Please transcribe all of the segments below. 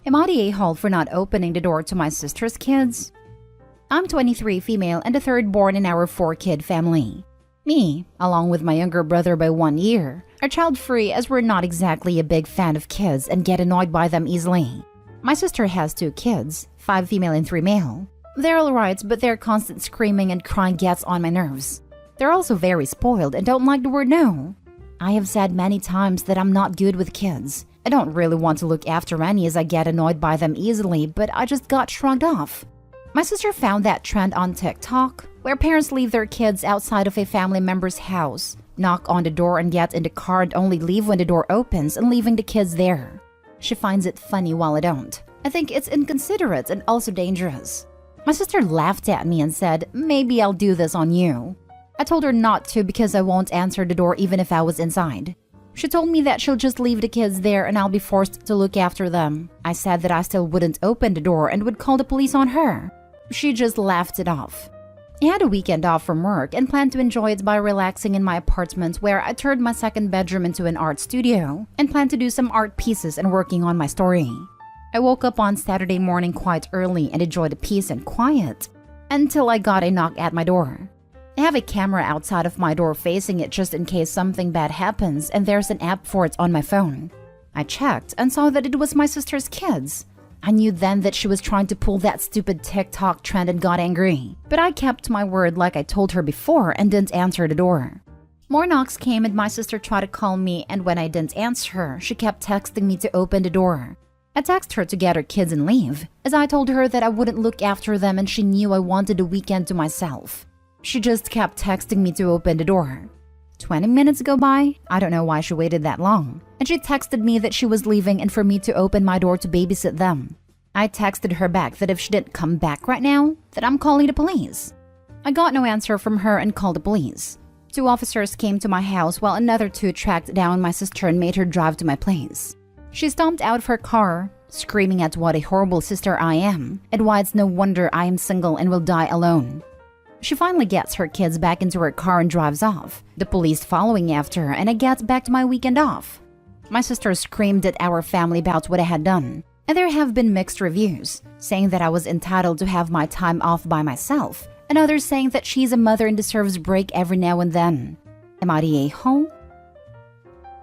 Am I the a-hole for not opening the door to my sister's kids? I'm 23, female, and the third born in our 4-kid family. Me, along with my younger brother by 1 year, are child-free as we're not exactly a big fan of kids and get annoyed by them easily. My sister has 2 kids, 5 female and 3 male. They're alright, but their constant screaming and crying gets on my nerves. They're also very spoiled and don't like the word no. I have said many times that I'm not good with kids. I don't really want to look after any as I get annoyed by them easily, but I just got shrugged off. My sister found that trend on TikTok, where parents leave their kids outside of a family member's house, knock on the door and get in the car and only leave when the door opens and leaving the kids there. She finds it funny while I don't. I think it's inconsiderate and also dangerous. My sister laughed at me and said, "Maybe I'll do this on you." I told her not to because I won't answer the door even if I was inside. She told me that she'll just leave the kids there and I'll be forced to look after them. I said that I still wouldn't open the door and would call the police on her. She just laughed it off. I had a weekend off from work and planned to enjoy it by relaxing in my apartment where I turned my second bedroom into an art studio and planned to do some art pieces and working on my story. I woke up on Saturday morning quite early and enjoyed the peace and quiet until I got a knock at my door. I have a camera outside of my door facing it just in case something bad happens, and there's an app for it on my phone. I checked and saw that it was my sister's kids. I knew then that she was trying to pull that stupid TikTok trend and got angry. But I kept my word like I told her before and didn't answer the door. More knocks came and my sister tried to call me, and when I didn't answer her, she kept texting me to open the door. I texted her to get her kids and leave, as I told her that I wouldn't look after them and she knew I wanted the weekend to myself. She just kept texting me to open the door. 20 minutes go by, I don't know why she waited that long, and she texted me that she was leaving and for me to open my door to babysit them. I texted her back that if she didn't come back right now, that I'm calling the police. I got no answer from her and called the police. 2 officers came to my house while another 2 tracked down my sister and made her drive to my place. She stomped out of her car, screaming at what a horrible sister I am and why it's no wonder I am single and will die alone. She finally gets her kids back into her car and drives off, the police following after her, and I get back to my weekend off. My sister screamed at our family about what I had done, and there have been mixed reviews, saying that I was entitled to have my time off by myself, and others saying that she's a mother and deserves a break every now and then. Am I the a-hole?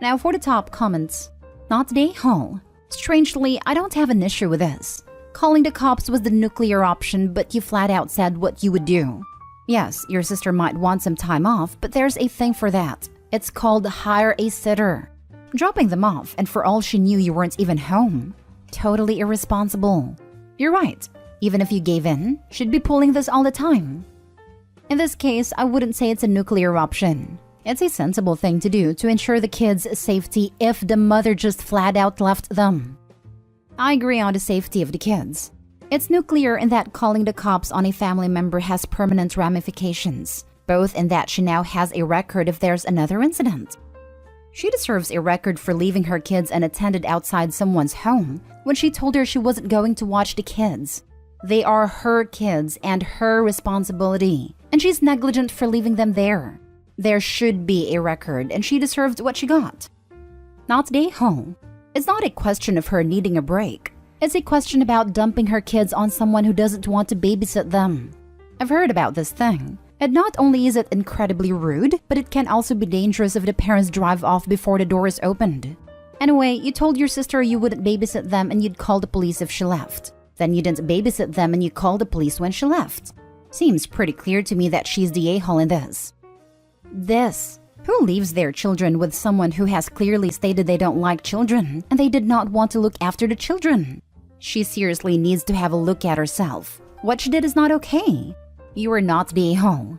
Now for the top comments. Not the a-hole. Strangely, I don't have an issue with this. Calling the cops was the nuclear option, but you flat out said what you would do. Yes, your sister might want some time off, but there's a thing for that. It's called hire a sitter. Dropping them off, and for all she knew you weren't even home. Totally irresponsible. You're right. Even if you gave in, she'd be pulling this all the time. In this case, I wouldn't say it's a nuclear option. It's a sensible thing to do to ensure the kids' safety if the mother just flat out left them. I agree on the safety of the kids. It's nuclear in that calling the cops on a family member has permanent ramifications, both in that she now has a record if there's another incident. She deserves a record for leaving her kids unattended outside someone's home when she told her she wasn't going to watch the kids. They are her kids and her responsibility, and she's negligent for leaving them there. There should be a record, and she deserved what she got. Not the a-hole. It's not a question of her needing a break. It's a question about dumping her kids on someone who doesn't want to babysit them. I've heard about this thing, and not only is it incredibly rude, but it can also be dangerous if the parents drive off before the door is opened. Anyway, you told your sister you wouldn't babysit them and you'd call the police if she left. Then you didn't babysit them and you called the police when she left. Seems pretty clear to me that she's the a-hole in this. Who leaves their children with someone who has clearly stated they don't like children and they did not want to look after the children? She seriously needs to have a look at herself. What she did is not okay. You are not the a-hole.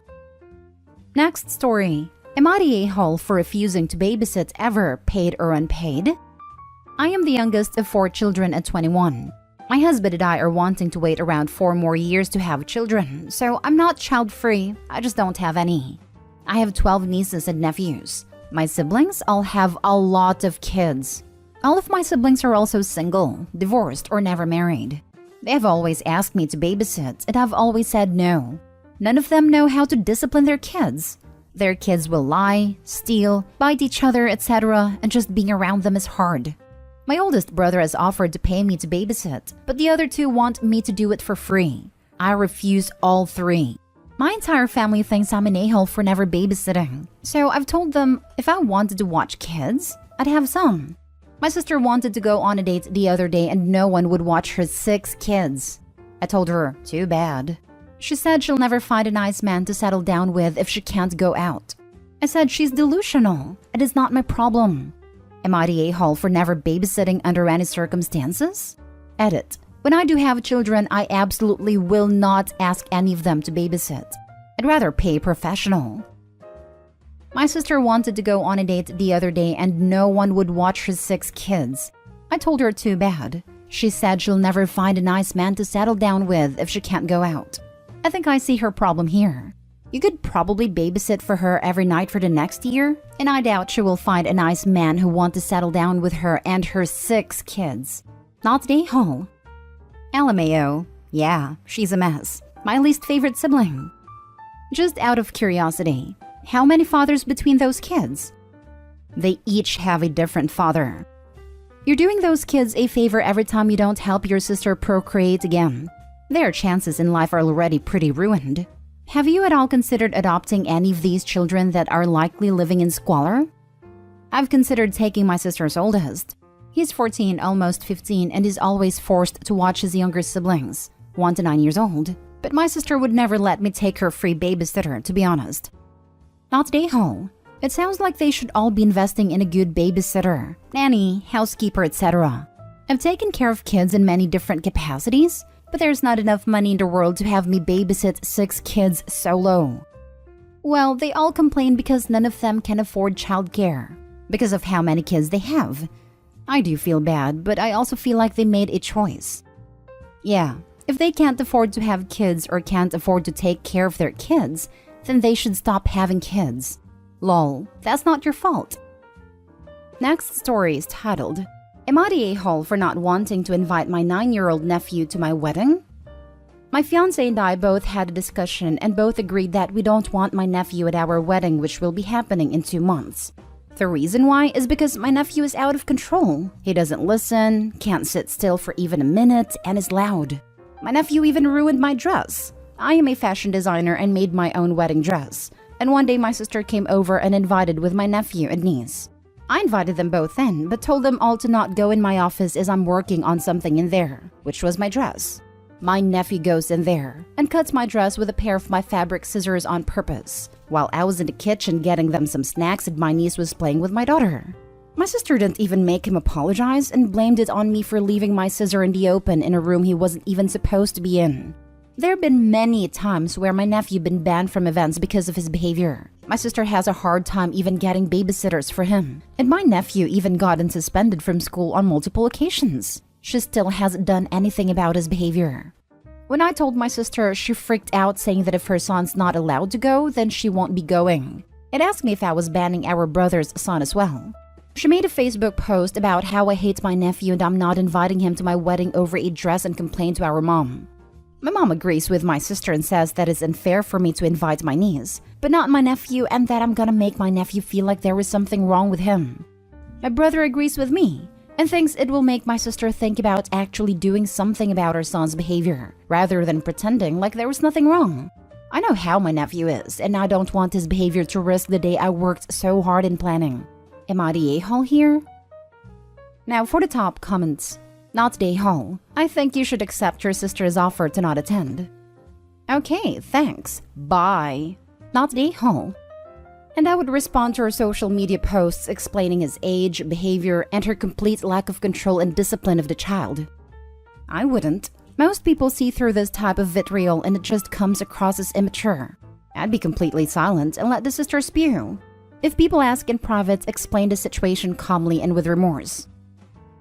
Next story. Am I the a-hole for refusing to babysit ever, paid or unpaid? I am the youngest of 4 children at 21. My husband and I are wanting to wait around 4 more years to have children, so I'm not child-free, I just don't have any. I have 12 nieces and nephews. My siblings all have a lot of kids. All of my siblings are also single, divorced, or never married. They have always asked me to babysit, and I've always said no. None of them know how to discipline their kids. Their kids will lie, steal, bite each other, etc., and just being around them is hard. My oldest brother has offered to pay me to babysit, but the other two want me to do it for free. I refuse all three. My entire family thinks I'm an a-hole for never babysitting, so I've told them if I wanted to watch kids, I'd have some. My sister wanted to go on a date the other day and no one would watch her 6 kids. I told her, too bad. She said she'll never find a nice man to settle down with if she can't go out. I said she's delusional. It is not my problem. Am I the a-hole for never babysitting under any circumstances? Edit. When I do have children, I absolutely will not ask any of them to babysit. I'd rather pay a professional. My sister wanted to go on a date the other day and no one would watch her 6 kids. I told her too bad. She said she'll never find a nice man to settle down with if she can't go out. I think I see her problem here. You could probably babysit for her every night for the next year, and I doubt she will find a nice man who wants to settle down with her and her 6 kids. Not the a-hole. LMAO. Yeah, she's a mess. My least favorite sibling. Just out of curiosity, how many fathers between those kids? They each have a different father. You're doing those kids a favor every time you don't help your sister procreate again. Their chances in life are already pretty ruined. Have you at all considered adopting any of these children that are likely living in squalor? I've considered taking my sister's oldest. He's 14, almost 15, and is always forced to watch his younger siblings, 1 to 9 years old. But my sister would never let me take her free babysitter, to be honest. Not the a-hole. It sounds like they should all be investing in a good babysitter, nanny, housekeeper, etc. I've taken care of kids in many different capacities, but there's not enough money in the world to have me babysit 6 kids solo. Well, they all complain because none of them can afford childcare, because of how many kids they have. I do feel bad, but I also feel like they made a choice. Yeah, if they can't afford to have kids or can't afford to take care of their kids, then they should stop having kids. Lol, that's not your fault. Next story is titled, Am I the a-hole for not wanting to invite my 9-year-old nephew to my wedding? My fiancé and I both had a discussion and both agreed that we don't want my nephew at our wedding, which will be happening in 2 months. The reason why is because my nephew is out of control. He doesn't listen, can't sit still for even a minute, and is loud. My nephew even ruined my dress. I am a fashion designer and made my own wedding dress. And one day my sister came over and invited with my nephew and niece. I invited them both in, but told them all to not go in my office as I'm working on something in there, which was my dress. My nephew goes in there and cuts my dress with a pair of my fabric scissors on purpose, while I was in the kitchen getting them some snacks and my niece was playing with my daughter. My sister didn't even make him apologize and blamed it on me for leaving my scissor in the open in a room he wasn't even supposed to be in. There have been many times where my nephew been banned from events because of his behavior. My sister has a hard time even getting babysitters for him, and my nephew even gotten suspended from school on multiple occasions. She still hasn't done anything about his behavior. When I told my sister, she freaked out saying that if her son's not allowed to go, then she won't be going. It asked me if I was banning our brother's son as well. She made a Facebook post about how I hate my nephew and I'm not inviting him to my wedding over a dress and complained to our mom. My mom agrees with my sister and says that it's unfair for me to invite my niece, but not my nephew, and that I'm gonna make my nephew feel like there was something wrong with him. My brother agrees with me and thinks it will make my sister think about actually doing something about her son's behavior, rather than pretending like there was nothing wrong. I know how my nephew is, and I don't want his behavior to risk the day I worked so hard in planning. Am I the a-hole here? Now for the top comments. Not the a-hole. I think you should accept your sister's offer to not attend. Okay, thanks. Bye. Not the a-hole. And I would respond to her social media posts explaining his age, behavior, and her complete lack of control and discipline of the child. I wouldn't. Most people see through this type of vitriol and it just comes across as immature. I'd be completely silent and let the sister spew. If people ask in private, explain the situation calmly and with remorse.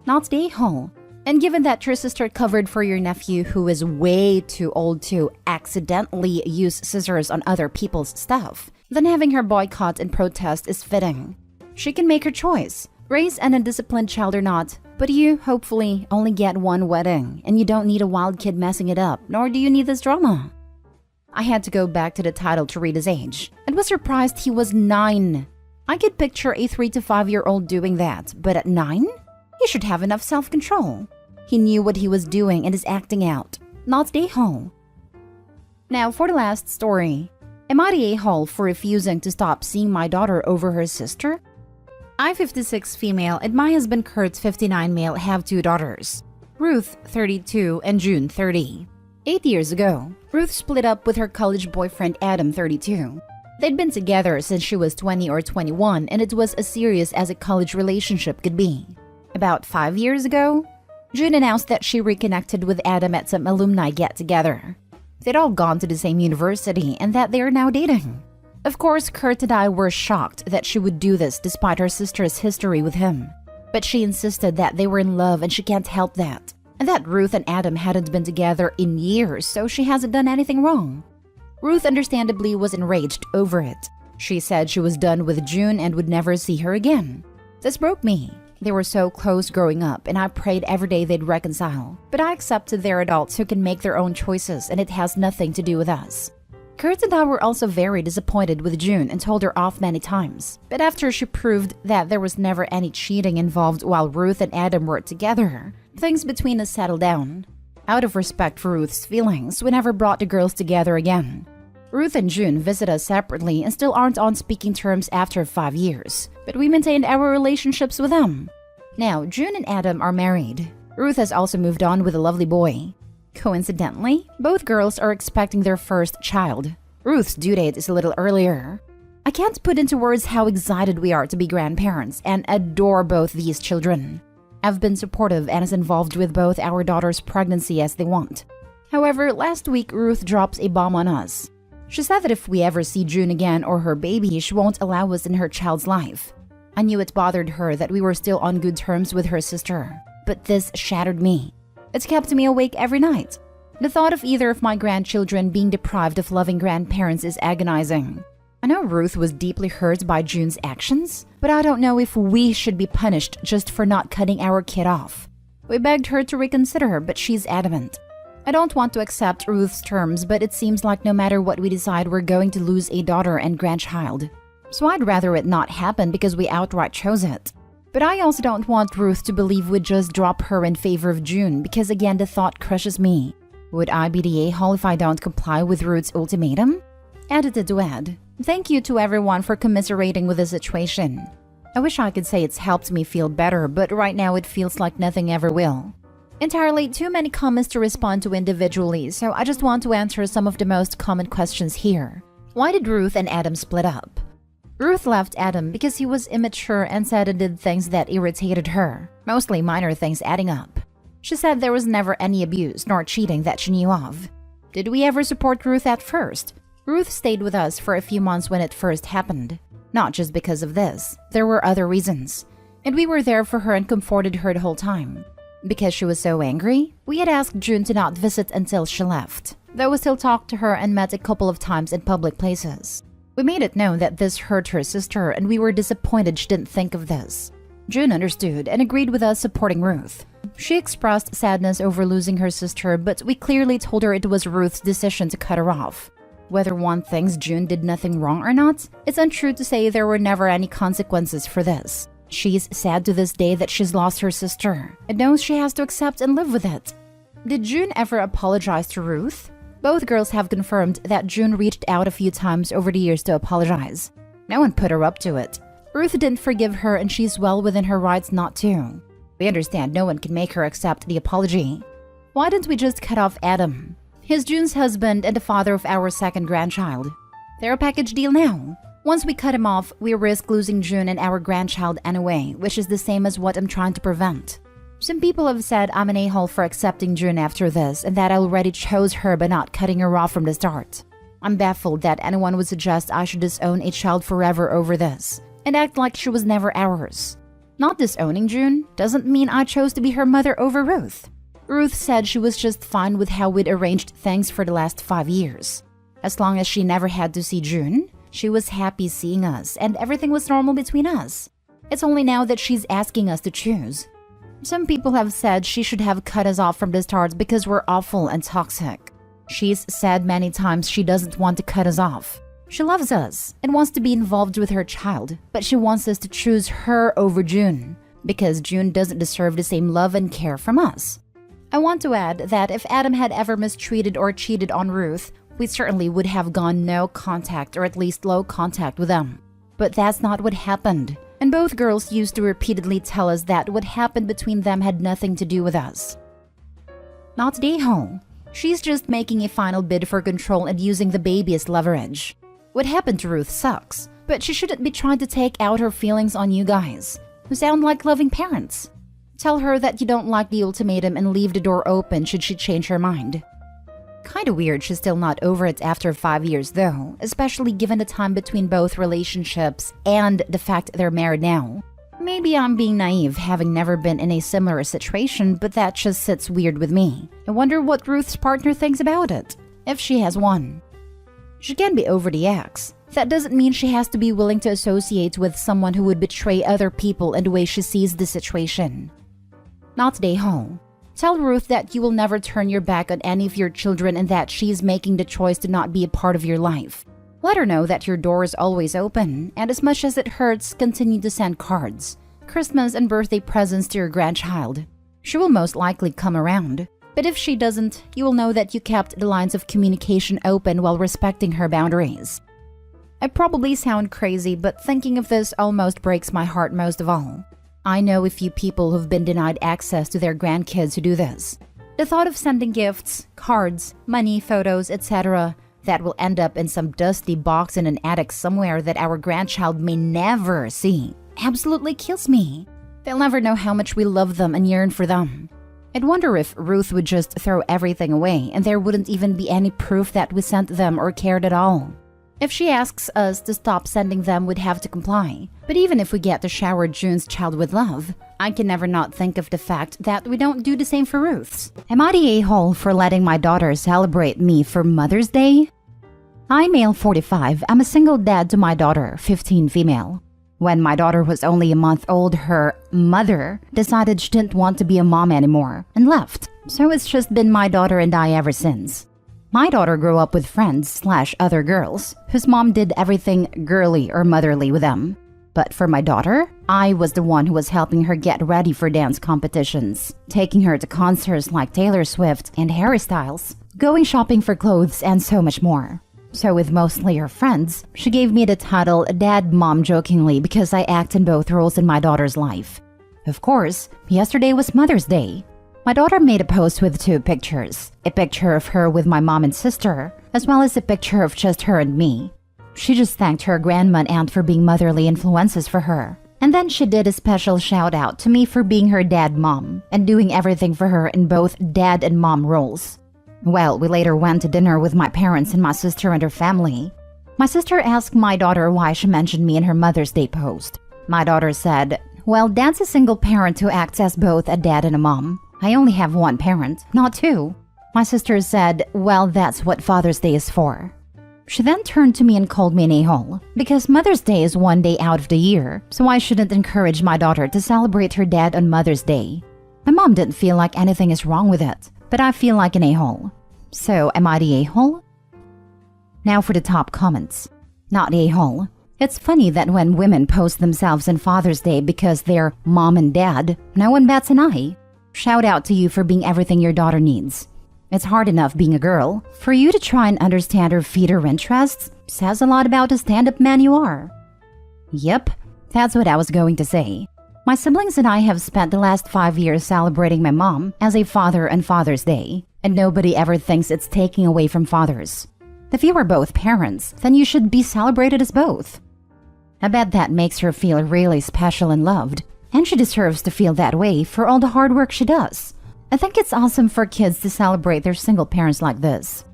Not the a-hole. And given that your sister covered for your nephew who is way too old to accidentally use scissors on other people's stuff, then having her boycott and protest is fitting. She can make her choice, raise an undisciplined child or not, but you, hopefully, only get one wedding, and you don't need a wild kid messing it up, nor do you need this drama. I had to go back to the title to read his age, and was surprised he was 9. I could picture a 3 to 5-year-old doing that, but at 9? He should have enough self-control. He knew what he was doing and is acting out, not the a-hole. Now for the last story. Am I the a-hole for refusing to stop seeing my daughter over her sister? I, 56 female, and my husband Kurt, 59 male, have 2 daughters. Ruth, 32, and June, 30. 8 years ago, Ruth split up with her college boyfriend Adam, 32. They'd been together since she was 20 or 21, and it was as serious as a college relationship could be. About 5 years ago, June announced that she reconnected with Adam at some alumni get-together. They'd all gone to the same university and that they are now dating. Of course, Kurt and I were shocked that she would do this despite her sister's history with him. But she insisted that they were in love and she can't help that, and that Ruth and Adam hadn't been together in years, so she hasn't done anything wrong. Ruth understandably was enraged over it. She said she was done with June and would never see her again. This broke me. They were so close growing up, and I prayed every day they'd reconcile. But I accepted they're adults who can make their own choices, and it has nothing to do with us. Kurt and I were also very disappointed with June and told her off many times. But after she proved that there was never any cheating involved while Ruth and Adam were together, things between us settled down. Out of respect for Ruth's feelings, we never brought the girls together again. Ruth and June visit us separately and still aren't on speaking terms after 5 years, but we maintained our relationships with them. Now, June and Adam are married. Ruth has also moved on with a lovely boy. Coincidentally, both girls are expecting their first child. Ruth's due date is a little earlier. I can't put into words how excited we are to be grandparents and adore both these children. I've been supportive and is involved with both our daughters' pregnancy as they want. However, last week Ruth drops a bomb on us. She said that if we ever see June again or her baby, she won't allow us in her child's life. I knew it bothered her that we were still on good terms with her sister, but this shattered me. It's kept me awake every night. The thought of either of my grandchildren being deprived of loving grandparents is agonizing. I know Ruth was deeply hurt by June's actions, but I don't know if we should be punished just for not cutting our kid off. We begged her to reconsider, but she's adamant. I don't want to accept Ruth's terms, but it seems like no matter what we decide, we're going to lose a daughter and grandchild. So I'd rather it not happen because we outright chose it. But I also don't want Ruth to believe we'd just drop her in favor of June because again the thought crushes me. Would I be the a-hole if I don't comply with Ruth's ultimatum? Edited to add, thank you to everyone for commiserating with the situation. I wish I could say it's helped me feel better, but right now it feels like nothing ever will. Entirely too many comments to respond to individually, so I just want to answer some of the most common questions here. Why did Ruth and Adam split up? Ruth left Adam because he was immature and said and did things that irritated her, mostly minor things adding up. She said there was never any abuse nor cheating that she knew of. Did we ever support Ruth at first? Ruth stayed with us for a few months when it first happened. Not just because of this, there were other reasons. And we were there for her and comforted her the whole time. Because she was so angry, we had asked June to not visit until she left, though we still talked to her and met a couple of times in public places. We made it known that this hurt her sister and we were disappointed she didn't think of this. June understood and agreed with us supporting Ruth. She expressed sadness over losing her sister, but we clearly told her it was Ruth's decision to cut her off. Whether one thinks June did nothing wrong or not, it's untrue to say there were never any consequences for this. She's sad to this day that she's lost her sister and knows she has to accept and live with it. Did June ever apologize to Ruth? Both girls have confirmed that June reached out a few times over the years to apologize. No one put her up to it. Ruth didn't forgive her and she's well within her rights not to. We understand no one can make her accept the apology. Why didn't we just cut off Adam? He's June's husband and the father of our second grandchild. They're a package deal now. Once we cut him off, we risk losing June and our grandchild anyway, which is the same as what I'm trying to prevent. Some people have said I'm an a-hole for accepting June after this and that I already chose her by not cutting her off from the start. I'm baffled that anyone would suggest I should disown a child forever over this and act like she was never ours. Not disowning June doesn't mean I chose to be her mother over Ruth. Ruth said she was just fine with how we'd arranged things for the last 5 years. As long as she never had to see June, she was happy seeing us and everything was normal between us. It's only now that she's asking us to choose. Some people have said she should have cut us off from the start because we're awful and toxic. She's said many times she doesn't want to cut us off. She loves us and wants to be involved with her child, but she wants us to choose her over June. because June doesn't deserve the same love and care from us. I want to add that if Adam had ever mistreated or cheated on Ruth, we certainly would have gone no contact or at least low contact with them. But that's not what happened, and both girls used to repeatedly tell us that what happened between them had nothing to do with us. Not Daeho. She's just making a final bid for control and using the baby as leverage. What happened to Ruth sucks, but she shouldn't be trying to take out her feelings on you guys, who sound like loving parents. Tell her that you don't like the ultimatum and leave the door open should she change her mind. Kinda weird she's still not over it after 5 years though, especially given the time between both relationships and the fact they're married now. Maybe I'm being naive, having never been in a similar situation, but that just sits weird with me. I wonder what Ruth's partner thinks about it, if she has one. She can be over the ex. That doesn't mean she has to be willing to associate with someone who would betray other people in the way she sees the situation. Not Daeho. Tell Ruth that you will never turn your back on any of your children and that she's making the choice to not be a part of your life. Let her know that your door is always open, and as much as it hurts, continue to send cards, Christmas and birthday presents to your grandchild. She will most likely come around, but if she doesn't, you will know that you kept the lines of communication open while respecting her boundaries. I probably sound crazy, but thinking of this almost breaks my heart most of all. I know a few people who've been denied access to their grandkids who do this. The thought of sending gifts, cards, money, photos, etc. that will end up in some dusty box in an attic somewhere that our grandchild may never see absolutely kills me. They'll never know how much we love them and yearn for them. I'd wonder if Ruth would just throw everything away and there wouldn't even be any proof that we sent them or cared at all. If she asks us to stop sending them, we'd have to comply. But even if we get to shower June's child with love, I can never not think of the fact that we don't do the same for Ruth's. Am I the a-hole for letting my daughter celebrate me for Mother's Day? I'm male 45. I'm a single dad to my daughter, 15 female. When my daughter was only a month old, her mother decided she didn't want to be a mom anymore and left. So it's just been my daughter and I ever since. My daughter grew up with friends/other girls whose mom did everything girly or motherly with them. But for my daughter, I was the one who was helping her get ready for dance competitions, taking her to concerts like Taylor Swift and Harry Styles, going shopping for clothes, and so much more. So with mostly her friends, she gave me the title Dad Mom jokingly because I act in both roles in my daughter's life. Of course, yesterday was Mother's Day. My daughter made a post with 2 pictures, a picture of her with my mom and sister, as well as a picture of just her and me. She just thanked her grandma and aunt for being motherly influences for her. And then she did a special shout out to me for being her dad mom and doing everything for her in both dad and mom roles. Well, we later went to dinner with my parents and my sister and her family. My sister asked my daughter why she mentioned me in her Mother's Day post. My daughter said, "Well, Dad's a single parent who acts as both a dad and a mom. I only have 1 parent, not 2. My sister said, "Well, that's what Father's Day is for." She then turned to me and called me an a-hole, because Mother's Day is 1 day out of the year, so I shouldn't encourage my daughter to celebrate her dad on Mother's Day. My mom didn't feel like anything is wrong with it, but I feel like an a-hole. So, am I the a-hole? Now for the top comments. Not a-hole. It's funny that when women post themselves on Father's Day because they're mom and dad, no one bats an eye. Shout out to you for being everything your daughter needs. It's hard enough being a girl. For you to try and understand or feed her interests says a lot about the stand-up man you are. Yep, that's what I was going to say. My siblings and I have spent the last 5 years celebrating my mom as a father on Father's Day, and nobody ever thinks it's taking away from fathers. If you are both parents, then you should be celebrated as both. I bet that makes her feel really special and loved, and she deserves to feel that way for all the hard work she does. I think it's awesome for kids to celebrate their single parents like this.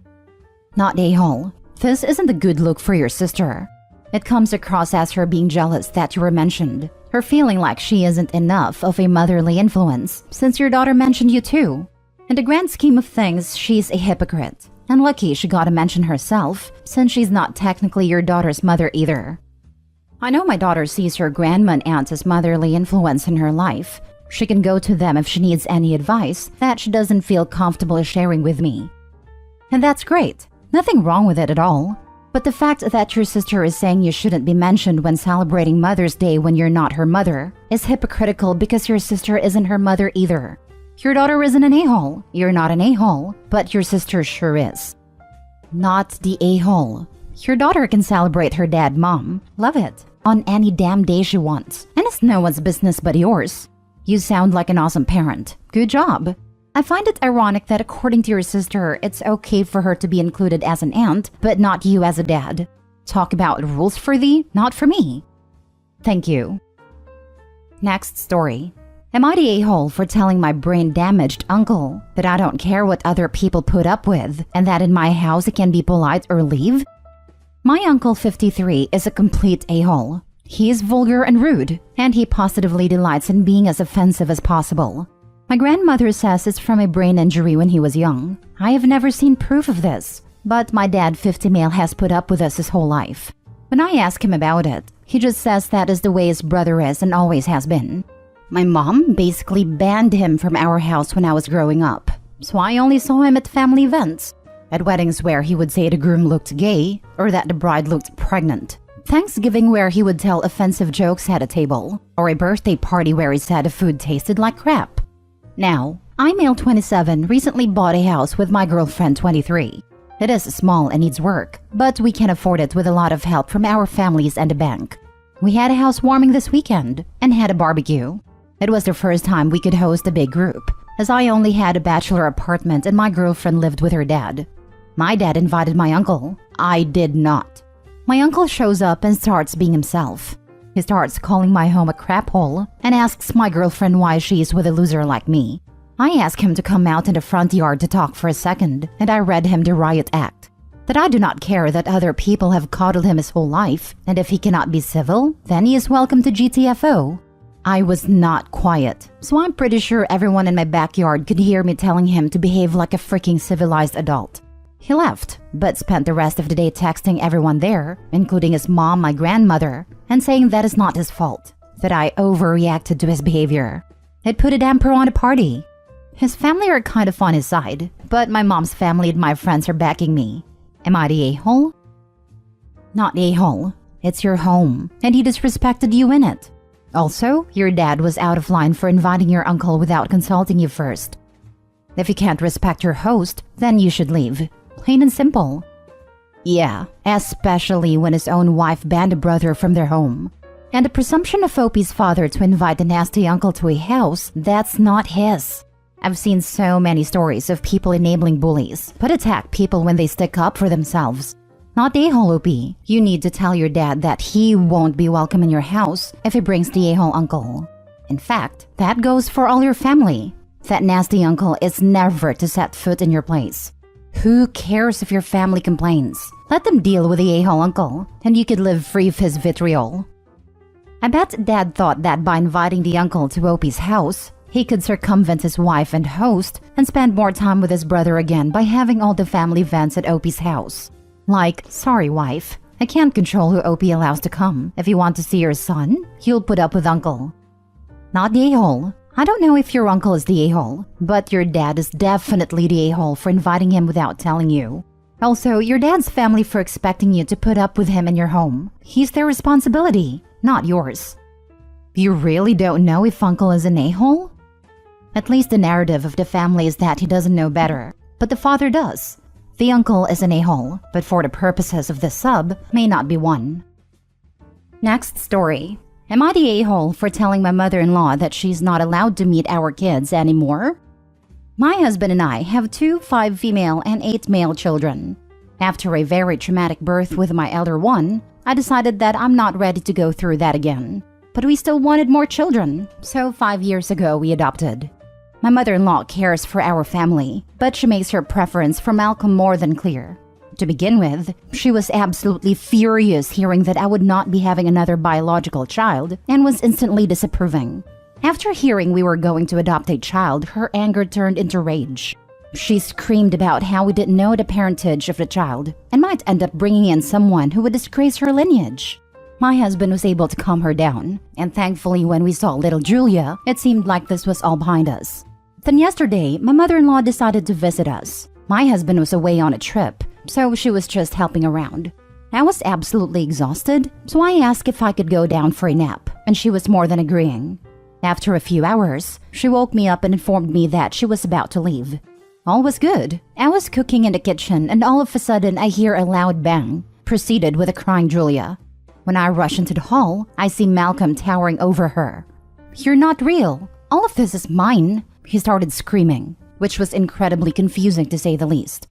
Not a-hole. This isn't a good look for your sister. It comes across as her being jealous that you were mentioned, her feeling like she isn't enough of a motherly influence since your daughter mentioned you too. In the grand scheme of things, she's a hypocrite, and lucky she got to mention herself since she's not technically your daughter's mother either. I know my daughter sees her grandma and aunt as motherly influence in her life. She can go to them if she needs any advice that she doesn't feel comfortable sharing with me. And that's great. Nothing wrong with it at all. But the fact that your sister is saying you shouldn't be mentioned when celebrating Mother's Day when you're not her mother is hypocritical because your sister isn't her mother either. Your daughter isn't an a-hole. You're not an a-hole, but your sister sure is. Not the a-hole. Your daughter can celebrate her dad, mom. Love it. On any damn day she wants. And it's no one's business but yours. You sound like an awesome parent. Good job. I find it ironic that according to your sister, it's okay for her to be included as an aunt, but not you as a dad. Talk about rules for thee, not for me. Thank you. Next story. Am I the a-hole for telling my brain-damaged uncle that I don't care what other people put up with and that in my house I can be polite or leave? My uncle 53 is a complete a-hole. He is vulgar and rude, and he positively delights in being as offensive as possible. My grandmother says it's from a brain injury when he was young. I have never seen proof of this, but my dad 50 male has put up with us his whole life. When I ask him about it, he just says that is the way his brother is and always has been. My mom basically banned him from our house when I was growing up, so I only saw him at family events. At weddings where he would say the groom looked gay or that the bride looked pregnant. Thanksgiving where he would tell offensive jokes at a table, or a birthday party where he said the food tasted like crap. Now, I, male 27, recently bought a house with my girlfriend 23. It is small and needs work, but we can afford it with a lot of help from our families and the bank. We had a housewarming this weekend and had a barbecue. It was the first time we could host a big group, as I only had a bachelor apartment and my girlfriend lived with her dad. My dad invited my uncle. I did not. My uncle shows up and starts being himself. He starts calling my home a crap hole and asks my girlfriend why she's with a loser like me. I ask him to come out in the front yard to talk for a second, and I read him the riot act. That I do not care that other people have coddled him his whole life, and if he cannot be civil, then he is welcome to GTFO. I was not quiet, so I'm pretty sure everyone in my backyard could hear me telling him to behave like a freaking civilized adult. He left, but spent the rest of the day texting everyone there, including his mom, my grandmother, and saying that is not his fault, that I overreacted to his behavior. It put a damper on the party. His family are kind of on his side, but my mom's family and my friends are backing me. Am I the a-hole? Not a-hole. It's your home, and he disrespected you in it. Also, your dad was out of line for inviting your uncle without consulting you first. If you can't respect your host, then you should leave. Plain and simple. Yeah, especially when his own wife banned a brother from their home. And the presumption of Opie's father to invite a nasty uncle to a house, that's not his. I've seen so many stories of people enabling bullies, but attack people when they stick up for themselves. Not the a-hole, Opie. You need to tell your dad that he won't be welcome in your house if he brings the a-hole uncle. In fact, that goes for all your family. That nasty uncle is never to set foot in your place. Who cares if your family complains? Let them deal with the a-hole uncle, and you could live free of his vitriol. I bet Dad thought that by inviting the uncle to Opie's house, he could circumvent his wife and host and spend more time with his brother again by having all the family events at Opie's house. Like, sorry wife, I can't control who Opie allows to come. If you want to see your son, you'll put up with uncle. Not the a-hole. I don't know if your uncle is the a-hole, but your dad is definitely the a-hole for inviting him without telling you. Also, your dad's family for expecting you to put up with him in your home. He's their responsibility, not yours. You really don't know if uncle is an a-hole? At least the narrative of the family is that he doesn't know better, but the father does. The uncle is an a-hole, but for the purposes of this sub, may not be one. Next story. Am I the a-hole for telling my mother-in-law that she's not allowed to meet our kids anymore? My husband and I have 2 5 female and 8 male children. After a very traumatic birth with my elder one, I decided that I'm not ready to go through that again. But we still wanted more children, so 5 years ago we adopted. My mother-in-law cares for our family, but she makes her preference for Malcolm more than clear. To begin with, she was absolutely furious hearing that I would not be having another biological child and was instantly disapproving. After hearing we were going to adopt a child, her anger turned into rage. She screamed about how we didn't know the parentage of the child and might end up bringing in someone who would disgrace her lineage. My husband was able to calm her down, and thankfully when we saw little Julia, it seemed like this was all behind us. Then yesterday, my mother-in-law decided to visit us. My husband was away on a trip, so she was just helping around. I was absolutely exhausted, so I asked if I could go down for a nap, and she was more than agreeing. After a few hours, she woke me up and informed me that she was about to leave. All was good. I was cooking in the kitchen, and all of a sudden I hear a loud bang, preceded with a crying Julia. When I rush into the hall, I see Malcolm towering over her. "You're not real. All of this is mine," he started screaming, which was incredibly confusing to say the least.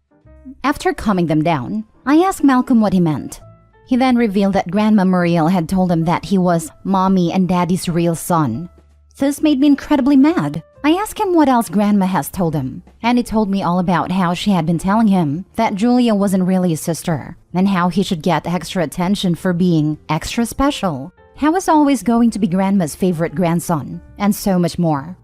After calming them down, I asked Malcolm what he meant. He then revealed that Grandma Muriel had told him that he was Mommy and Daddy's real son. This made me incredibly mad. I asked him what else Grandma has told him, and he told me all about how she had been telling him that Julia wasn't really his sister, and how he should get extra attention for being extra special. How he was always going to be Grandma's favorite grandson, and so much more.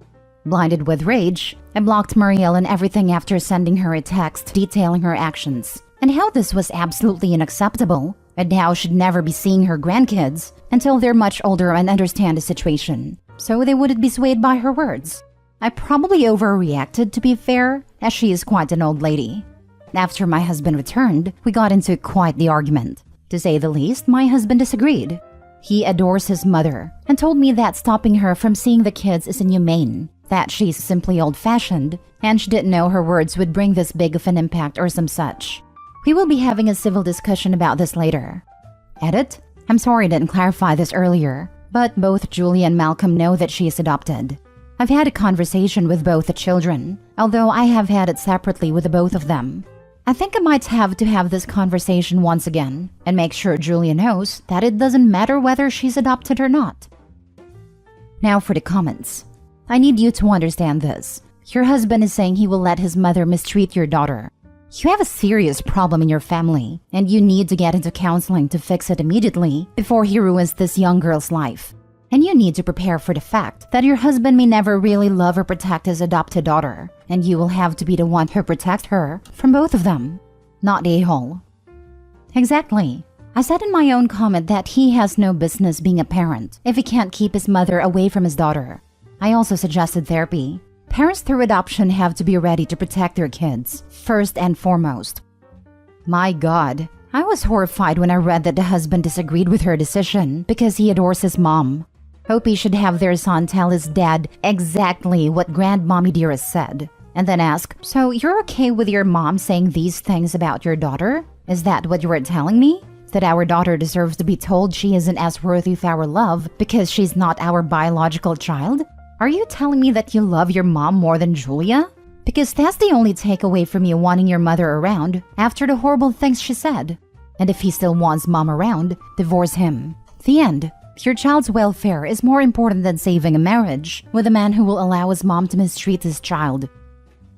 Blinded with rage, I blocked Muriel and everything after sending her a text detailing her actions, and how this was absolutely unacceptable, and how she'd never be seeing her grandkids until they're much older and understand the situation, so they wouldn't be swayed by her words. I probably overreacted, to be fair, as she is quite an old lady. After my husband returned, we got into quite the argument. To say the least, my husband disagreed. He adores his mother and told me that stopping her from seeing the kids is inhumane, that she's simply old-fashioned, and she didn't know her words would bring this big of an impact or some such. We will be having a civil discussion about this later. Edit: I'm sorry I didn't clarify this earlier, but both Julia and Malcolm know that she is adopted. I've had a conversation with both the children, although I have had it separately with the both of them. I think I might have to have this conversation once again and make sure Julia knows that it doesn't matter whether she's adopted or not. Now for the comments. I need you to understand this. Your husband is saying he will let his mother mistreat your daughter. You have a serious problem in your family, and you need to get into counseling to fix it immediately before he ruins this young girl's life. And you need to prepare for the fact that your husband may never really love or protect his adopted daughter, and you will have to be the one who protect her from both of them, not the a-hole. Exactly. I said in my own comment that he has no business being a parent if he can't keep his mother away from his daughter. I also suggested therapy. Parents through adoption have to be ready to protect their kids, first and foremost. My God, I was horrified when I read that the husband disagreed with her decision because he adores his mom. Hope he should have their son tell his dad exactly what Grandmommy Dearest said, and then ask, "So you're okay with your mom saying these things about your daughter? Is that what you were telling me? That our daughter deserves to be told she isn't as worthy of our love because she's not our biological child? Are you telling me that you love your mom more than Julia? Because that's the only takeaway from you wanting your mother around after the horrible things she said. And if he still wants mom around, divorce him. The end. Your child's welfare is more important than saving a marriage with a man who will allow his mom to mistreat his child.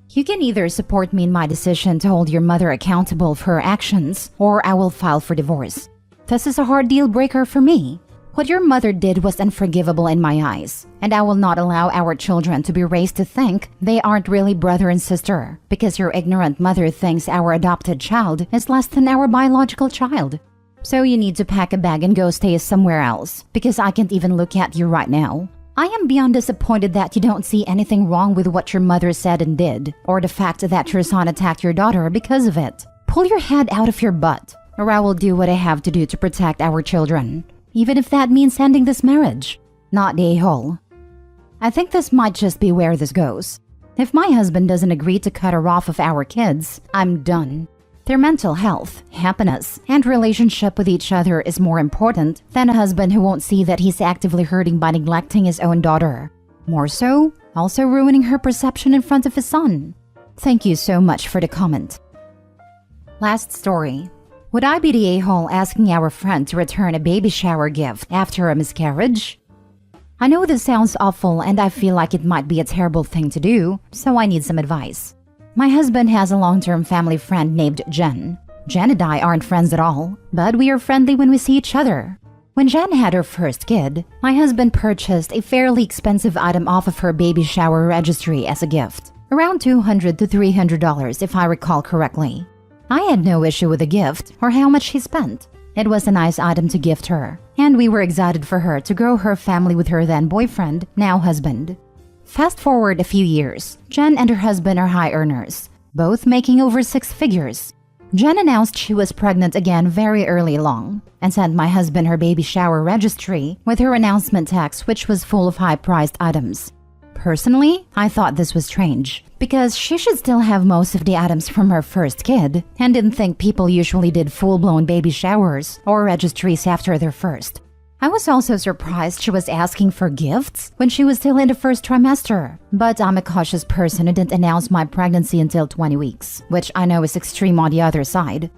You can either support me in my decision to hold your mother accountable for her actions, or I will file for divorce. This is a hard deal breaker for me. What your mother did was unforgivable in my eyes, and I will not allow our children to be raised to think they aren't really brother and sister because your ignorant mother thinks our adopted child is less than our biological child. So you need to pack a bag and go stay somewhere else, because I can't even look at you right now. I am beyond disappointed that you don't see anything wrong with what your mother said and did, or the fact that your son attacked your daughter because of it. Pull your head out of your butt, or I will do what I have to do to protect our children, even if that means ending this marriage. Not the a-hole. I think this might just be where this goes. If my husband doesn't agree to cut her off of our kids, I'm done. Their mental health, happiness, and relationship with each other is more important than a husband who won't see that he's actively hurting by neglecting his own daughter. More so, also ruining her perception in front of his son. Thank you so much for the comment. Last story. Would I be the a-hole asking our friend to return a baby shower gift after a miscarriage? I know this sounds awful and I feel like it might be a terrible thing to do, so I need some advice. My husband has a long-term family friend named Jen. Jen and I aren't friends at all, but we are friendly when we see each other. When Jen had her first kid, my husband purchased a fairly expensive item off of her baby shower registry as a gift. Around $200 to $300 if I recall correctly. I had no issue with the gift or how much he spent. It was a nice item to gift her, and we were excited for her to grow her family with her then boyfriend, now husband. Fast forward a few years, Jen and her husband are high earners, both making over 6 figures. Jen announced she was pregnant again very early along and sent my husband her baby shower registry with her announcement text, which was full of high-priced items. Personally, I thought this was strange because she should still have most of the items from her first kid and didn't think people usually did full-blown baby showers or registries after their first. I was also surprised she was asking for gifts when she was still in the first trimester, but I'm a cautious person who didn't announce my pregnancy until 20 weeks, which I know is extreme on the other side.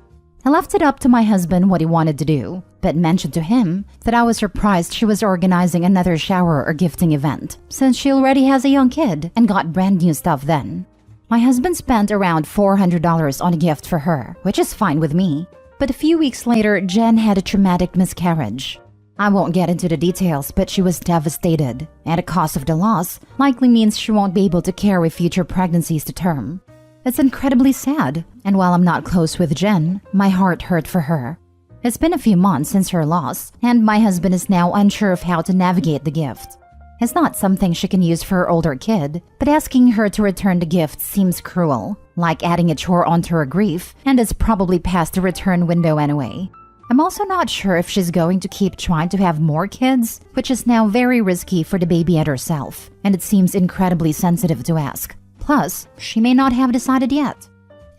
I left it up to my husband what he wanted to do, but mentioned to him that I was surprised she was organizing another shower or gifting event, since she already has a young kid and got brand new stuff then. My husband spent around $400 on a gift for her, which is fine with me. But a few weeks later, Jen had a traumatic miscarriage. I won't get into the details, but she was devastated, and the cost of the loss likely means she won't be able to carry future pregnancies to term. It's incredibly sad, and while I'm not close with Jen, my heart hurt for her. It's been a few months since her loss, and my husband is now unsure of how to navigate the gift. It's not something she can use for her older kid, but asking her to return the gift seems cruel, like adding a chore onto her grief, and it's probably past the return window anyway. I'm also not sure if she's going to keep trying to have more kids, which is now very risky for the baby and herself, and it seems incredibly sensitive to ask. Plus, she may not have decided yet.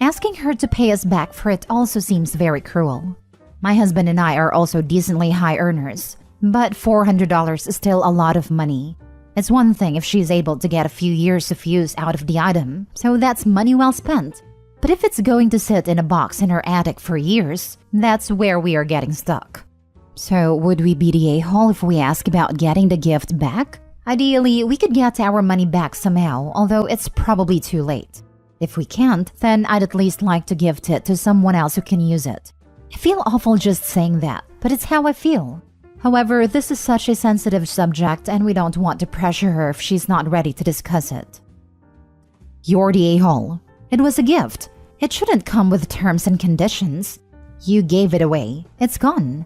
Asking her to pay us back for it also seems very cruel. My husband and I are also decently high earners, but $400 is still a lot of money. It's one thing if she's able to get a few years of use out of the item, so that's money well spent. But if it's going to sit in a box in her attic for years, that's where we are getting stuck. So would we be the a-hole if we ask about getting the gift back? Ideally, we could get our money back somehow, although it's probably too late. If we can't, then I'd at least like to gift it to someone else who can use it. I feel awful just saying that, but it's how I feel. However, this is such a sensitive subject and we don't want to pressure her if she's not ready to discuss it. You're the a-hole. It was a gift. It shouldn't come with terms and conditions. You gave it away. It's gone.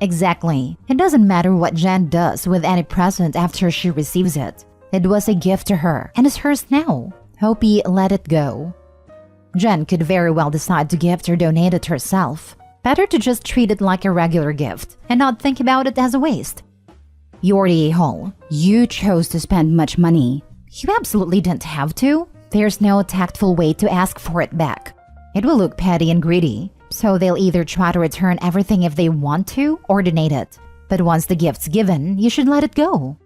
Exactly. It doesn't matter what Jen does with any present after she receives it. It was a gift to her and is hers now. Hope let it go. Jen could very well decide to gift or donate it herself. Better to just treat it like a regular gift and not think about it as a waste. You're the a-hole. You chose to spend much money. You absolutely didn't have to. There's no tactful way to ask for it back. It will look petty and greedy, so they'll either try to return everything if they want to or donate it. But once the gift's given, you should let it go.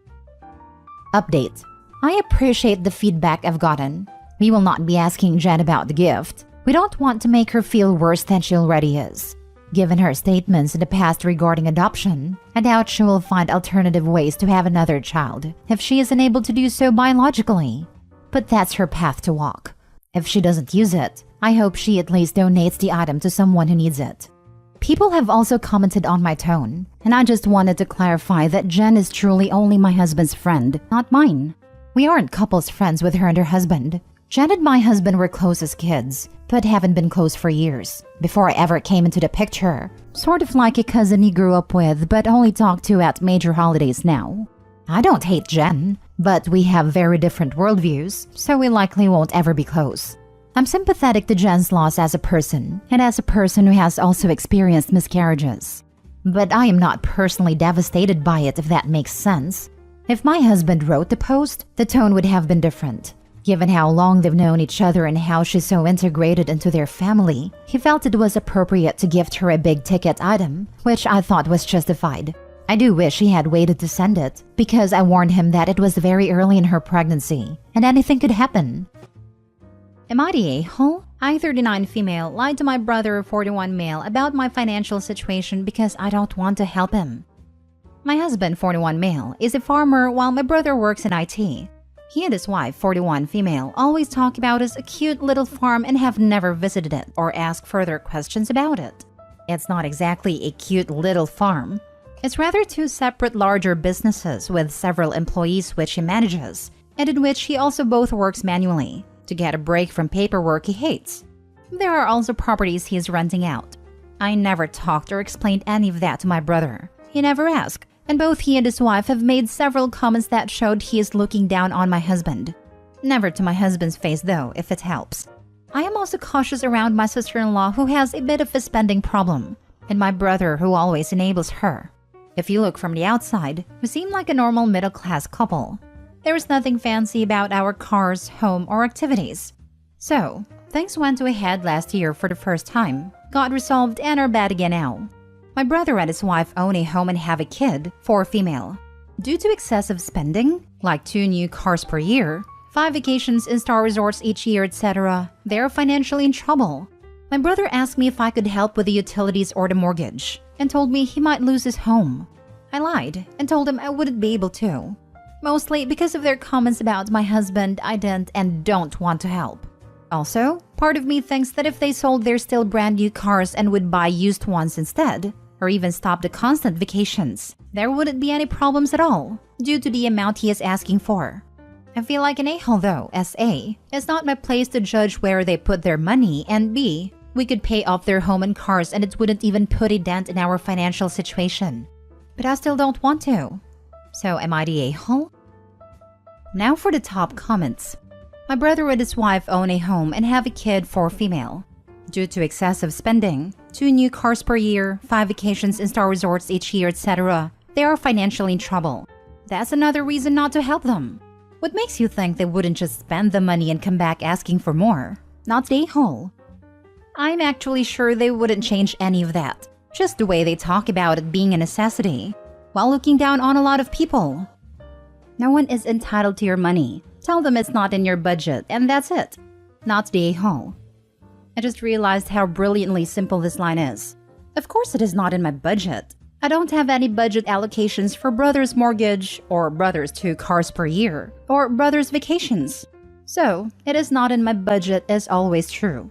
Update. I appreciate the feedback I've gotten. We will not be asking Jen about the gift. We don't want to make her feel worse than she already is. Given her statements in the past regarding adoption, I doubt she will find alternative ways to have another child if she isn't able to do so biologically. But that's her path to walk. If she doesn't use it, I hope she at least donates the item to someone who needs it. People have also commented on my tone, and I just wanted to clarify that Jen is truly only my husband's friend, not mine. We aren't couples friends with her and her husband. Jen and my husband were close as kids, but haven't been close for years, before I ever came into the picture. Sort of like a cousin he grew up with, but only talk to at major holidays now. I don't hate Jen, but we have very different worldviews, so we likely won't ever be close. I'm sympathetic to Jen's loss as a person, and as a person who has also experienced miscarriages. But I am not personally devastated by it, if that makes sense. If my husband wrote the post, the tone would have been different. Given how long they've known each other and how she's so integrated into their family, he felt it was appropriate to gift her a big-ticket item, which I thought was justified. I do wish he had waited to send it, because I warned him that it was very early in her pregnancy, and anything could happen. Am I the a-hole? I, 39 female, lied to my brother, 41 male, about my financial situation because I don't want to help him. My husband, 41 male, is a farmer while my brother works in IT. He and his wife, 41 female, always talk about his cute little farm and have never visited it or asked further questions about it. It's not exactly a cute little farm. It's rather two separate larger businesses with several employees which he manages, and in which he also both works manually, to get a break from paperwork he hates. There are also properties he is renting out. I never talked or explained any of that to my brother. He never asked, and both he and his wife have made several comments that showed he is looking down on my husband. Never to my husband's face though, if it helps. I am also cautious around my sister-in-law who has a bit of a spending problem, and my brother who always enables her. If you look from the outside, we seem like a normal middle-class couple. There is nothing fancy about our cars, home, or activities. So, things went to a head last year for the first time, got resolved, and are bad again now. My brother and his wife own a home and have a kid, 4 female. Due to excessive spending, like 2 new cars per year, 5 vacations in star resorts each year, etc., they are financially in trouble. My brother asked me if I could help with the utilities or the mortgage, and told me he might lose his home. I lied and told him I wouldn't be able to. Mostly because of their comments about my husband, I didn't and don't want to help. Also, part of me thinks that if they sold their still brand new cars and would buy used ones instead, or even stop the constant vacations, there wouldn't be any problems at all, due to the amount he is asking for. I feel like an a-hole though, as A, it's not my place to judge where they put their money, and B, we could pay off their home and cars and it wouldn't even put a dent in our financial situation. But I still don't want to. So am I the a-hole? Now for the top comments. My brother and his wife own a home and have a kid, 4 female. Due to excessive spending, 2 new cars per year, 5 vacations in star resorts each year, etc., they are financially in trouble. That's another reason not to help them. What makes you think they wouldn't just spend the money and come back asking for more? Not the a-hole. I'm actually sure they wouldn't change any of that. Just the way they talk about it being a necessity, while looking down on a lot of people. No one is entitled to your money. Tell them it's not in your budget, and that's it. Not the a-hole. I just realized how brilliantly simple this line is. Of course it is not in my budget. I don't have any budget allocations for brother's mortgage, or brother's 2 cars per year, or brother's vacations. So, it is not in my budget is always true.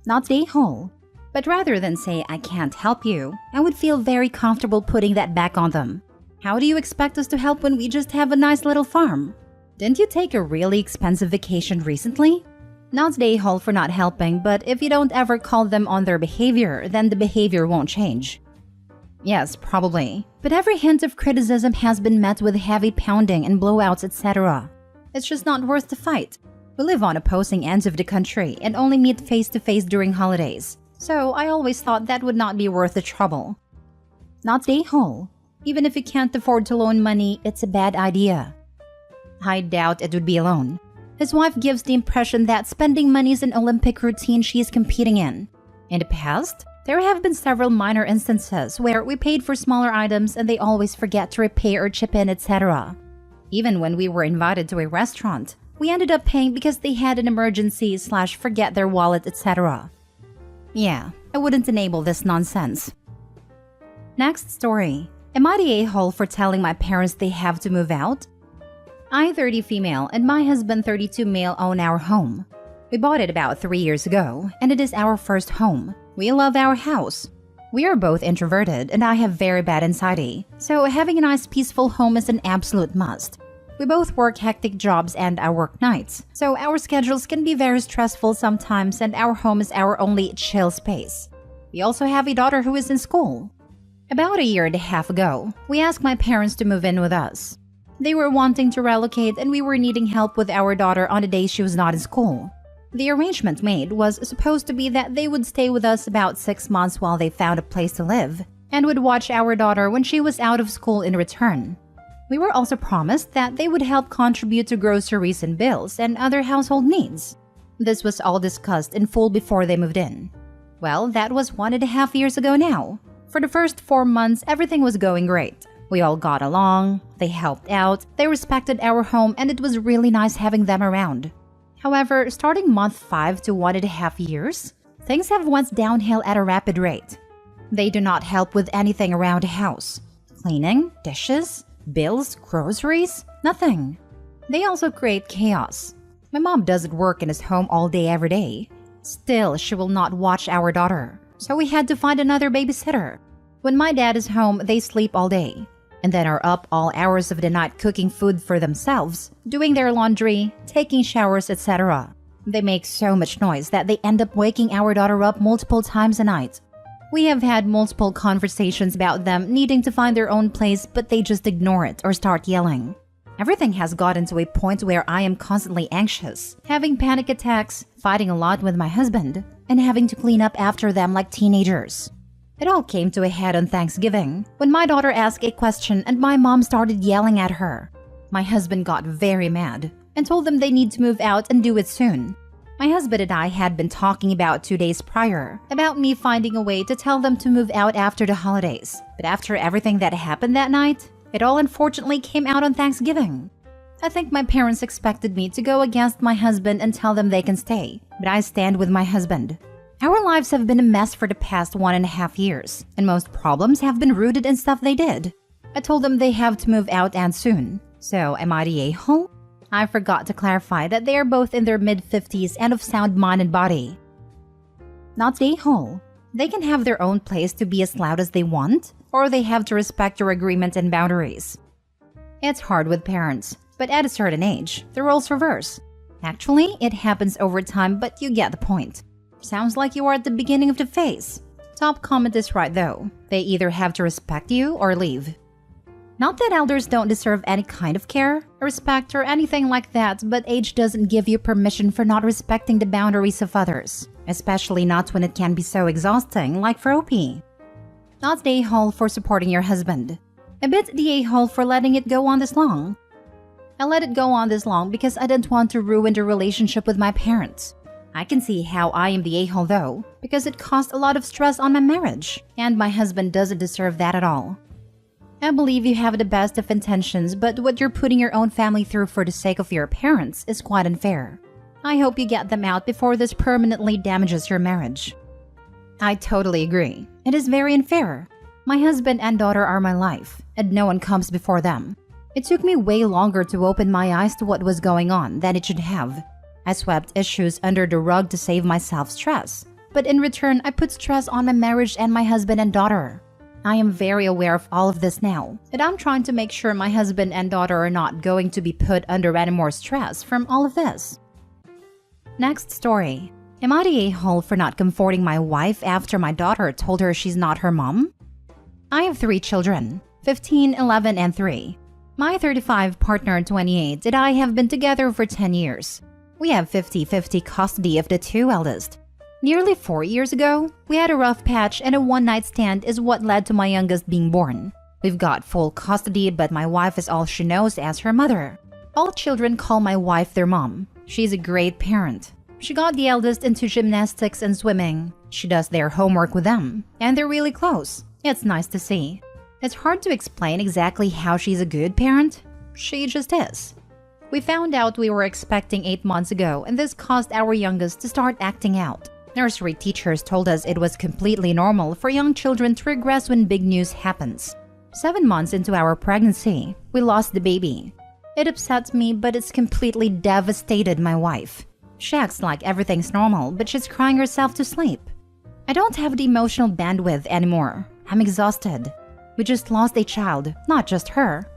Not the a-hole. But rather than say I can't help you, I would feel very comfortable putting that back on them. How do you expect us to help when we just have a nice little farm? Didn't you take a really expensive vacation recently? Not the a-hole for not helping, but if you don't ever call them on their behavior, then the behavior won't change. Yes, probably. But every hint of criticism has been met with heavy pounding and blowouts, etc. It's just not worth the fight. We live on opposing ends of the country and only meet face-to-face during holidays. So I always thought that would not be worth the trouble. Not the a-hole. Even if you can't afford to loan money, it's a bad idea. I doubt it would be a loan. His wife gives the impression that spending money is an Olympic routine she is competing in. In the past, there have been several minor instances where we paid for smaller items and they always forget to repay or chip in, etc. Even when we were invited to a restaurant, we ended up paying because they had an emergency / forget their wallet, etc. Yeah, I wouldn't enable this nonsense. Next story. Am I the a-hole for telling my parents they have to move out? I, 30 female, and my husband, 32 male, own our home. We bought it about 3 years ago, and it is our first home. We love our house. We are both introverted, and I have very bad anxiety, so having a nice peaceful home is an absolute must. We both work hectic jobs and I work nights, so our schedules can be very stressful sometimes and our home is our only chill space. We also have a daughter who is in school. About a year and a half ago, we asked my parents to move in with us. They were wanting to relocate and we were needing help with our daughter on the days she was not in school. The arrangement made was supposed to be that they would stay with us about 6 months while they found a place to live, and would watch our daughter when she was out of school in return. We were also promised that they would help contribute to groceries and bills and other household needs. This was all discussed in full before they moved in. Well, that was 1.5 years ago now. For the first 4 months, everything was going great. We all got along, they helped out, they respected our home, and it was really nice having them around. However, starting month 5 to 1.5 years, things have went downhill at a rapid rate. They do not help with anything around the house. Cleaning, dishes, bills, groceries, nothing. They also create chaos. My mom doesn't work in his home all day every day. Still, she will not watch our daughter, so we had to find another babysitter. When my dad is home, they sleep all day, and then are up all hours of the night cooking food for themselves, doing their laundry, taking showers, etc. They make so much noise that they end up waking our daughter up multiple times a night. We have had multiple conversations about them needing to find their own place, but they just ignore it or start yelling. Everything has gotten to a point where I am constantly anxious, having panic attacks, fighting a lot with my husband, and having to clean up after them like teenagers. It all came to a head on Thanksgiving, when my daughter asked a question and my mom started yelling at her. My husband got very mad and told them they need to move out and do it soon. My husband and I had been talking about 2 days prior about me finding a way to tell them to move out after the holidays. But after everything that happened that night, it all unfortunately came out on Thanksgiving. I think my parents expected me to go against my husband and tell them they can stay, but I stand with my husband. Our lives have been a mess for the past 1.5 years, and most problems have been rooted in stuff they did. I told them they have to move out and soon. So, am I the a-hole? I forgot to clarify that they are both in their mid-50s and of sound mind and body. Not the a-hole. They can have their own place to be as loud as they want, or they have to respect your agreement and boundaries. It's hard with parents, but at a certain age, the roles reverse. Actually, it happens over time, but you get the point. Sounds like you are at the beginning of the phase. Top comment is right though. They either have to respect you or leave. Not that elders don't deserve any kind of care, respect, or anything like that, but age doesn't give you permission for not respecting the boundaries of others, especially not when it can be so exhausting, like for OP. Not the a-hole for supporting your husband. A bit the a-hole for letting it go on this long. I let it go on this long because I didn't want to ruin the relationship with my parents. I can see how I am the a-hole though, because it caused a lot of stress on my marriage, and my husband doesn't deserve that at all. I believe you have the best of intentions, but what you're putting your own family through for the sake of your parents is quite unfair. I hope you get them out before this permanently damages your marriage. I totally agree. It is very unfair. My husband and daughter are my life, and no one comes before them. It took me way longer to open my eyes to what was going on than it should have. I swept issues under the rug to save myself stress, but in return, I put stress on my marriage and my husband and daughter. I am very aware of all of this now, and I'm trying to make sure my husband and daughter are not going to be put under any more stress from all of this. Next story. Am I the a-hole for not comforting my wife after my daughter told her she's not her mom? I have 3 children, 15, 11, and 3. My 35 partner, 28, and I have been together for 10 years. We have 50-50 custody of the 2 eldest. Nearly 4 years ago, we had a rough patch and a one-night stand is what led to my youngest being born. We've got full custody, but my wife is all she knows as her mother. All children call my wife their mom. She's a great parent. She got the eldest into gymnastics and swimming. She does their homework with them, and they're really close. It's nice to see. It's hard to explain exactly how she's a good parent. She just is. We found out we were expecting 8 months ago, and this caused our youngest to start acting out. Nursery teachers told us it was completely normal for young children to regress when big news happens. 7 months into our pregnancy, we lost the baby. It upsets me, but it's completely devastated my wife. She acts like everything's normal, but she's crying herself to sleep. I don't have the emotional bandwidth anymore. I'm exhausted. We just lost a child, not just her.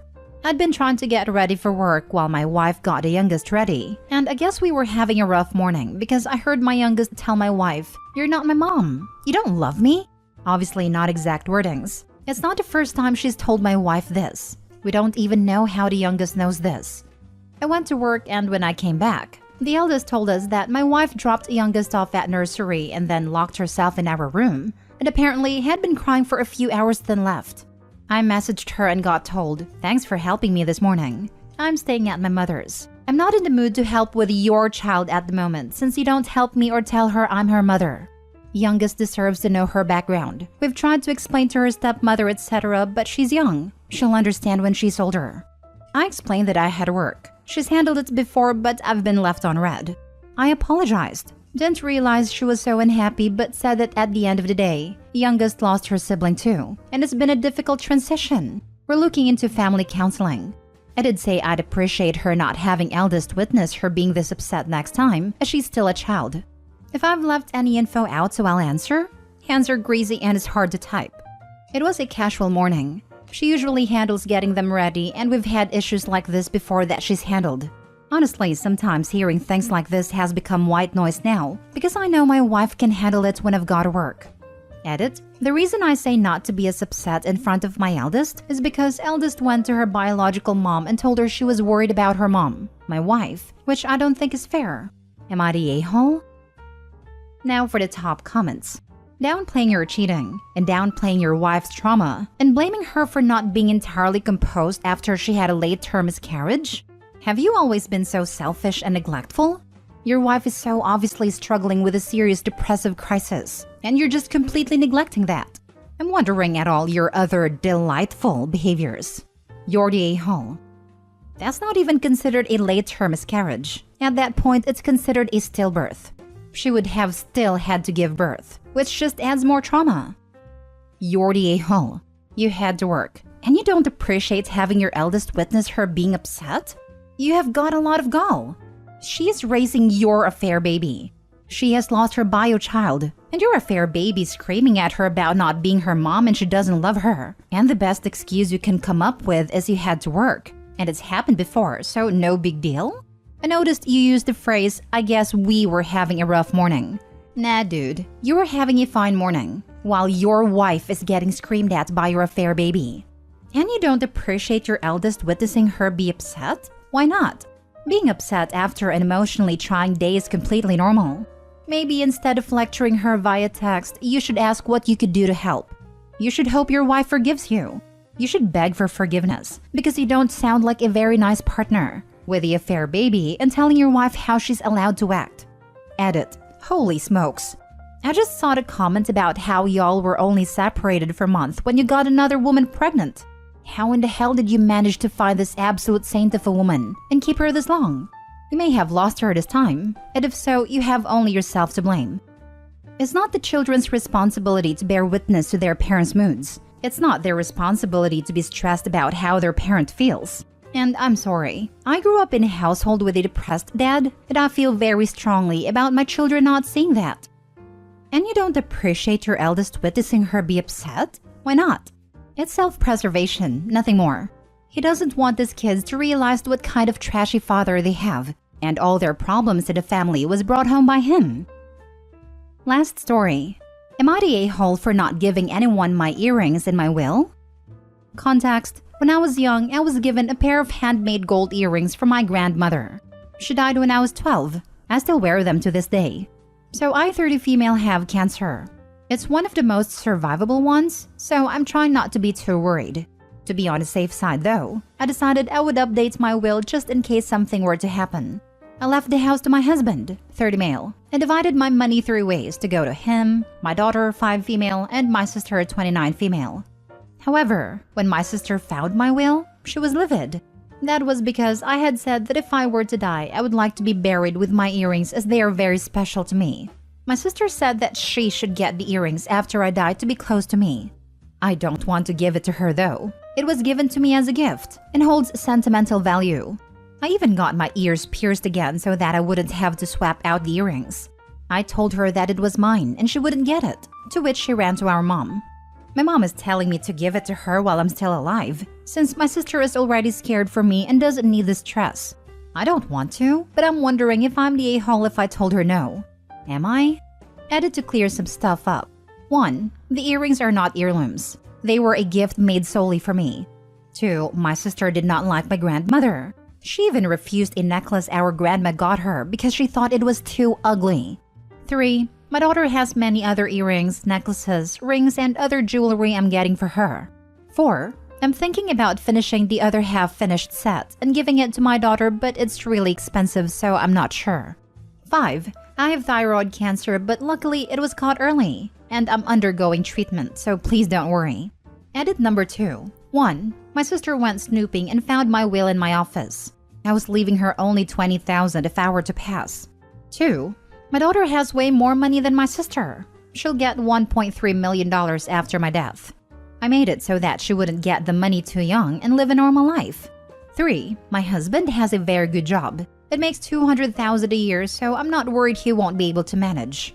I'd been trying to get ready for work while my wife got the youngest ready, and I guess we were having a rough morning because I heard my youngest tell my wife, "You're not my mom. You don't love me?" Obviously not exact wordings. It's not the first time she's told my wife this. We don't even know how the youngest knows this. I went to work, and when I came back, the eldest told us that my wife dropped the youngest off at nursery and then locked herself in our room, and apparently had been crying for a few hours then left. I messaged her and got told, "Thanks for helping me this morning. I'm staying at my mother's. I'm not in the mood to help with your child at the moment since you don't help me or tell her I'm her mother." Youngest deserves to know her background. We've tried to explain to her stepmother, etc., but she's young. She'll understand when she's older. I explained that I had work. She's handled it before, but I've been left on red. I apologized. Didn't realize she was so unhappy, but said that at the end of the day, youngest lost her sibling too, and it's been a difficult transition. We're looking into family counseling. I did say I'd appreciate her not having eldest witness her being this upset next time, as she's still a child. If I've left any info out, so I'll answer. Hands are greasy and it's hard to type. It was a casual morning. She usually handles getting them ready, and we've had issues like this before that she's handled. Honestly, sometimes hearing things like this has become white noise now, because I know my wife can handle it when I've got to work. Edit. The reason I say not to be as upset in front of my eldest is because eldest went to her biological mom and told her she was worried about her mom, my wife, which I don't think is fair. Am I the a-hole? Now for the top comments. Downplaying your cheating, and downplaying your wife's trauma, and blaming her for not being entirely composed after she had a late-term miscarriage? Have you always been so selfish and neglectful? Your wife is so obviously struggling with a serious depressive crisis, and you're just completely neglecting that. I'm wondering at all your other delightful behaviors. You're the a-hole. That's not even considered a late-term miscarriage. At that point, it's considered a stillbirth. She would have still had to give birth, which just adds more trauma. You're the a-hole. You had to work, and you don't appreciate having your eldest witness her being upset? You have got a lot of gall. She is raising your affair baby. She has lost her bio child, and your affair baby screaming at her about not being her mom and she doesn't love her. And the best excuse you can come up with is you had to work. And it's happened before, so no big deal? I noticed you used the phrase, I guess we were having a rough morning. Nah, dude, you were having a fine morning, while your wife is getting screamed at by your affair baby. And you don't appreciate your eldest witnessing her be upset? Why not? Being upset after an emotionally trying day is completely normal. Maybe instead of lecturing her via text, you should ask what you could do to help. You should hope your wife forgives you. You should beg for forgiveness, because you don't sound like a very nice partner with the affair baby and telling your wife how she's allowed to act. Edit. Holy smokes. I just saw the comment about how y'all were only separated for a month when you got another woman pregnant. How in the hell did you manage to find this absolute saint of a woman and keep her this long? You may have lost her this time, and if so, you have only yourself to blame. It's not the children's responsibility to bear witness to their parents' moods. It's not their responsibility to be stressed about how their parent feels. And I'm sorry, I grew up in a household with a depressed dad, and I feel very strongly about my children not seeing that. And you don't appreciate your eldest witnessing her be upset? Why not? It's self-preservation, nothing more. He doesn't want his kids to realize what kind of trashy father they have, and all their problems in the family was brought home by him. Last story. Am I the a-hole for not giving anyone my earrings in my will? Context. When I was young, I was given a pair of handmade gold earrings from my grandmother. She died when I was 12. I still wear them to this day. So I, 30 female, have cancer. It's one of the most survivable ones, so I'm trying not to be too worried. To be on the safe side though, I decided I would update my will just in case something were to happen. I left the house to my husband, 30 male, and divided my money 3 ways to go to him, my daughter, 5 female, and my sister, 29 female. However, when my sister found my will, she was livid. That was because I had said that if I were to die, I would like to be buried with my earrings as they are very special to me. My sister said that she should get the earrings after I died to be close to me. I don't want to give it to her though. It was given to me as a gift and holds sentimental value. I even got my ears pierced again so that I wouldn't have to swap out the earrings. I told her that it was mine and she wouldn't get it, to which she ran to our mom. My mom is telling me to give it to her while I'm still alive, since my sister is already scared for me and doesn't need the stress. I don't want to, but I'm wondering if I'm the a-hole if I told her no. Am I? Edit to clear some stuff up. 1. The earrings are not heirlooms. They were a gift made solely for me. 2. My sister did not like my grandmother. She even refused a necklace our grandma got her because she thought it was too ugly. 3. My daughter has many other earrings, necklaces, rings, and other jewelry I'm getting for her. 4. I'm thinking about finishing the other half-finished set and giving it to my daughter, but it's really expensive, so I'm not sure. 5. I have thyroid cancer, but luckily it was caught early, and I'm undergoing treatment, so please don't worry. Edit number 2. 1. My sister went snooping and found my will in my office. I was leaving her only $20,000 if I were to pass. 2. My daughter has way more money than my sister. She'll get $1.3 million after my death. I made it so that she wouldn't get the money too young and live a normal life. 3. My husband has a very good job. It makes $200,000 a year, so I'm not worried he won't be able to manage.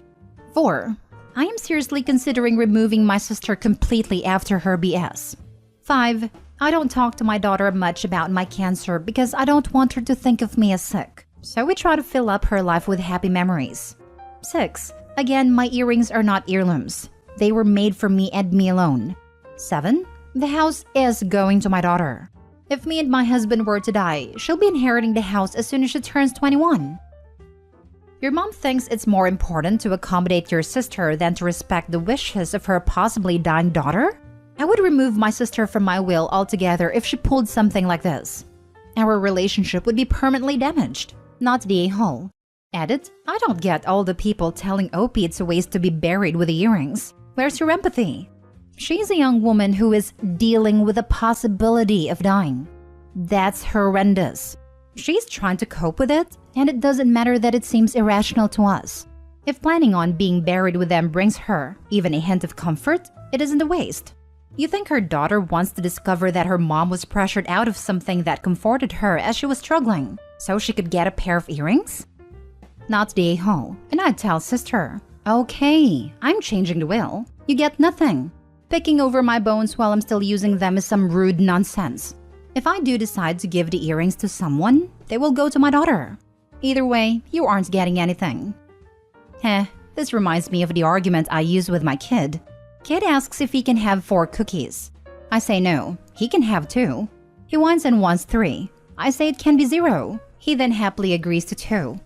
4. I am seriously considering removing my sister completely after her BS. 5. I don't talk to my daughter much about my cancer because I don't want her to think of me as sick. So we try to fill up her life with happy memories. 6. Again, my earrings are not heirlooms. They were made for me and me alone. 7. The house is going to my daughter. If me and my husband were to die, she'll be inheriting the house as soon as she turns 21. Your mom thinks it's more important to accommodate your sister than to respect the wishes of her possibly dying daughter? I would remove my sister from my will altogether if she pulled something like this. Our relationship would be permanently damaged, not the a-hole. Edit, I don't get all the people telling Opie it's a waste to be buried with the earrings. Where's your empathy? She's a young woman who is dealing with the possibility of dying. That's horrendous. She's trying to cope with it, and it doesn't matter that it seems irrational to us. If planning on being buried with them brings her even a hint of comfort, it isn't a waste. You think her daughter wants to discover that her mom was pressured out of something that comforted her as she was struggling, so she could get a pair of earrings? Not the a-hole, and I'd tell sister, okay, I'm changing the will. You get nothing. Picking over my bones while I'm still using them is some rude nonsense. If I do decide to give the earrings to someone, they will go to my daughter. Either way, you aren't getting anything. This reminds me of the argument I use with my kid. Kid asks if he can have 4 cookies. I say no, he can have 2. He whines and wants 3. I say it can be 0. He then happily agrees to 2.